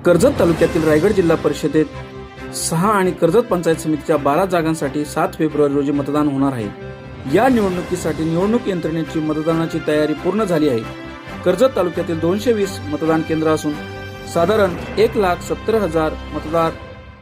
कर्जत तालुक्यातील रायगड जिल्हा परिषदेत 6 आणि कर्जत पंचायत समितीच्या 12 जागांसाठी 7 फेब्रुवारी रोजी मतदान होणार आहे। या निवडणुकीसाठी निवडणूक यंत्रणेची मतदानाची तयारी पूर्ण झाली आहे। कर्जत तालुक्यातील 220 मतदान केंद्र असून साधारण 1,70,000 मतदार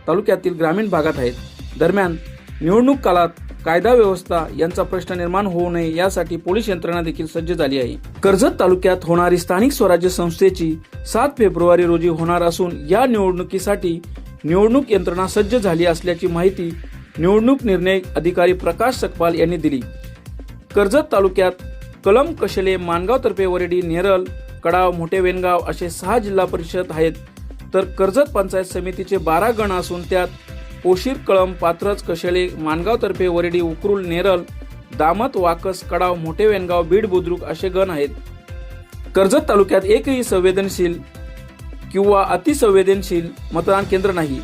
तालुक्यातील ग्रामीण भागात आहेत। दरम्यान निवडणूक काळात कायदा व्यवस्था यांचा प्रश्न निर्माण होऊ नये यासाठी पोलीस यंत्रणा देखील सज्ज झाली आहे। कर्जत तालुक्यात होणारी स्थानिक स्वराज्य संस्थेची 7 फेब्रुवारी रोजी होणार असून या निवडणुकीसाठी निवडणूक यंत्रणा सज्ज झाली असल्याची माहिती निवडणूक निर्णय अधिकारी प्रकाश सकपाल यांनी दिली। कर्जत तालुक्यात कलम, कशेले, मानगाव तर्फे वरेडी, नेरल, कडाव, मोठे वेनगाव असे 6 जिल्हा परिषद आहेत। तर कर्जत पंचायत समितीचे 12 गण असून त्यात पोशीर, कळम, पात्रज, कशेले, मानगाव तर्फे वरेडी, उकरुल, नेरल, दामत, वाकस, कडाव, मोठे वेनगाव, बीड, बुद्रुक असे गण आहेत। कर्जत तालुक्यात एकही संवेदनशील किंवा अतिसंवेदनशील मतदान केंद्र नाही।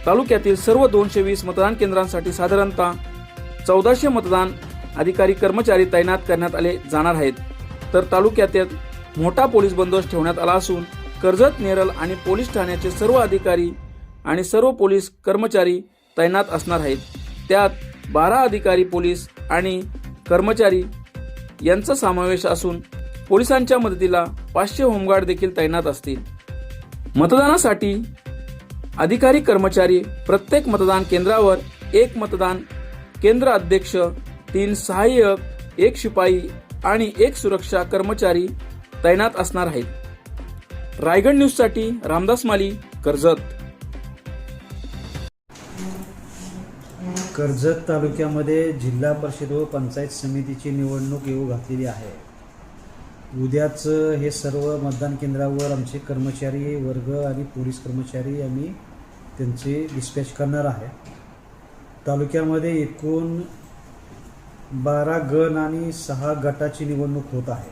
तालुक्यातील सर्व 220 मतदान केंद्रांसाठी साधारणतः 1400 मतदान अधिकारी कर्मचारी तैनात करण्यात आले जाणार आहेत। तर तालुक्यात मोठा पोलीस बंदोबस्त ठेवण्यात आला असून कर्जत, नेरल आणि पोलीस ठाण्याचे सर्व अधिकारी आणि सर्व पोलीस कर्मचारी तैनात असणार आहेत। त्यात 12 अधिकारी पोलीस आणि कर्मचारी यांचा समावेश असून पोलिसांच्या मदतीला 500 होमगार्ड देखील तैनात असतील। मतदानासाठी अधिकारी कर्मचारी प्रत्येक मतदान केंद्रावर 1 मतदान केंद्र अध्यक्ष, 3 सहाय्यक, 1 शिपाई आणि 1 सुरक्षा कर्मचारी तैनात असणार आहेत। रायगड न्यूजसाठी रामदास माली, कर्जत। कर्जत तालुक्यामध्ये जिल्हा परिषद व पंचायत समितीची निवडणूक येऊ घातलेली आहे। उद्याच हे सर्व मतदान केंद्रावर आमचे कर्मचारी वर्ग आणि पोलीस कर्मचारी आम्ही त्यांचे डिस्पॅच करणार आहे। तालुक्यामध्ये एकूण 12 गण आणि 6 गटाची निवडणूक होत आहे।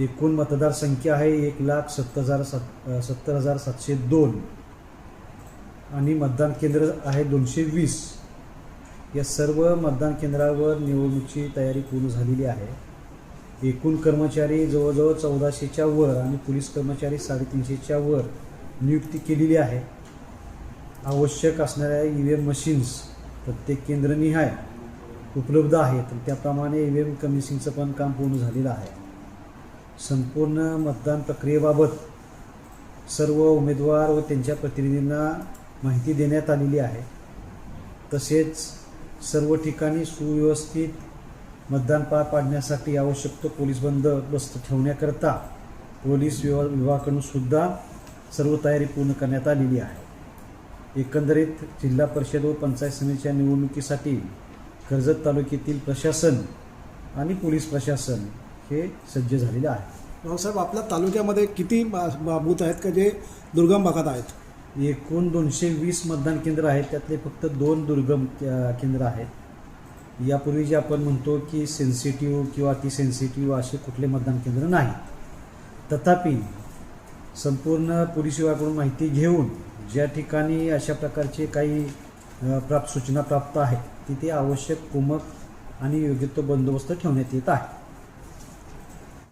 एकूण मतदार संख्या आहे 1,70,702 आणि मतदान केंद्र आहे 220। या सर्व मतदान केंद्रावर निवडणुकीची तयारी पूर्ण झालेली आहे। एकूण कर्मचारी जवळजवळ 1400च्या वर आणि पोलीस कर्मचारी 350च्या वर नियुक्ती केलेली आहे। आवश्यक असणाऱ्या EVM मशीन्स प्रत्येक केंद्रनिहाय उपलब्ध आहेत। त्याप्रमाणे EVM कमिशनचं पण काम पूर्ण झालेलं आहे। संपूर्ण मतदान प्रक्रियेबाबत सर्व उमेदवार व त्यांच्या प्रतिनिधींना माहिती देण्यात आलेली आहे। तसेच सर्व ठिकाणी सुव्यवस्थित मतदान पार पाडण्यासाठी आवश्यक तो पोलीस बंदोबस्त ठेवण्याकरता पोलीस विभागाकडून सुद्धा सर्व तयारी पूर्ण करण्यात आलेली आहे। एकंदरीत जिल्हा परिषद व पंचायत समितीच्या निवडणुकीसाठी कर्जत तालुक्यातील प्रशासन आणि पोलीस प्रशासन हे सज्ज झालेले आहे। भाऊसाहेब, आपल्या तालुक्यामध्ये किती बूथ आहेत का जे दुर्गम भागात आहेत? एकूण 220 मतदान केंद्र आहेत, त्यातले फक्त 2 दुर्गम केंद्र आहेत। यापूर्वी जे आपण म्हणतो की सेन्सिटिव्ह किंवा अतिसेन्सिटिव्ह असे कुठले मतदान केंद्र नाही। तथापि संपूर्ण पोलीस विभागाकडून माहिती घेऊन ज्या ठिकाणी अशा प्रकारचे काही सूचना प्राप्त आहेत तिथे आवश्यक कुमक आणि योग्य तो बंदोबस्त ठेवण्यात येत आहे।